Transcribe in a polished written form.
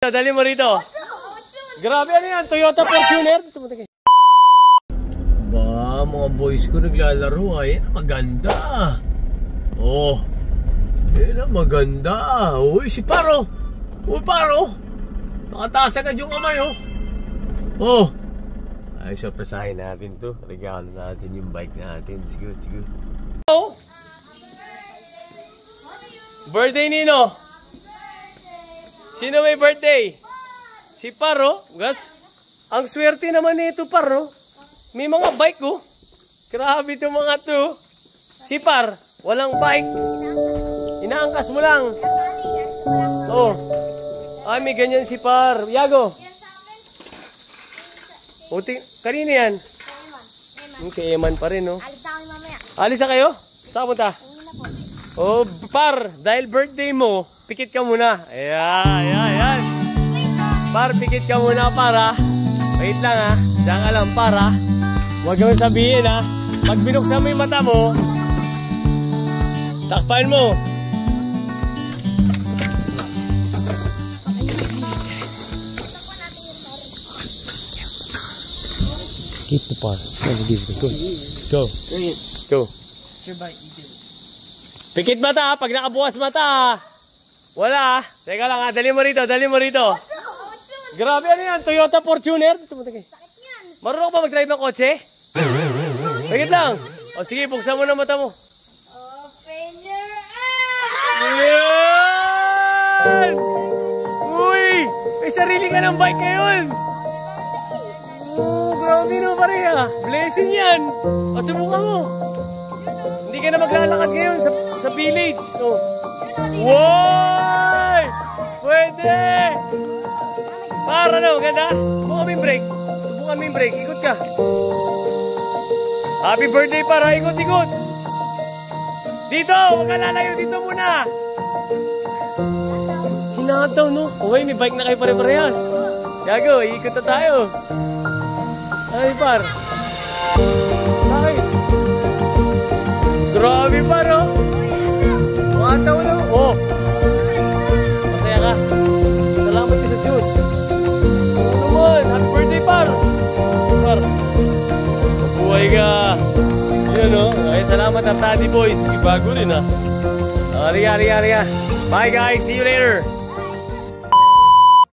Dali mo rito. Grabe, ano yan? Toyota Fortuner? Ba, mga boys ko naglalaro. Ayan, maganda. Oh, ayan, maganda. Uy, si Paro. Uy, Paro. Nakataas agad yung kamay, oh. Oh. Ay, surpresahin natin to. Regalo natin yung bike natin. Sige, sige. Oh. Birthday nino. Sino may birthday? Si Paro. Gas. Ang swerte naman nito, Paro. May mga bike, oh. Grabe itong mga to. Si Par, walang bike. Inaangkas mo lang. Oh. Ay, may ganyan si Par. Yago. Kanina yan? Kay Eman pa rin, no? Alis na kami mamaya. Alis na kayo? Saan punta? Oh, Par, dahil birthday mo, pikit ka muna. Ayan, ayan, ayan. Par, pikit ka muna, para. Wait lang, ha. Diyan ka lang, para. Huwag mo sabihin, ha. Pag binuksan mo yung mata mo, takpan mo. Keep the par. Go. Go. Go. Pikit mata, pag nakabukas mata. Wala. Teka lang, ha. Dali mo rito, dali mo rito. Grabe, ano yan? Toyota Fortuner? Marunong ka ba mag-drive ng kotse? Pikit lang. O sige, buksan mo na mata mo. Open your Yan! Uy! May sarili ka ng bike ngayon! Oh, grabe no pare, ah. Blessing yan. O, subukan mo. Hindi ka na maglalakad ngayon sa village. Oh. Wow! Pwede! Para na, maganda. Subukan mo yung brake. Subukan mo yung brake. Ikot ka. Happy birthday, para. Ikot, ikot. Dito! Huwag ka lalayo. Dito muna. Hinataw, no? Okay, may bike na kayo pare-parehas. Gago, ikot na tayo. Ay, Par. Bakit? Grabe, Par, oh. Mataw na. Oh. Masaya ka. Salamat ka sa Diyos. Ano naman? Happy birthday, Par. Par. Mabuhay ka. Yun, oh. Ay, salamat at Daddy Boys. Ibago rin, ah. Ariya. Bye, guys. See you later.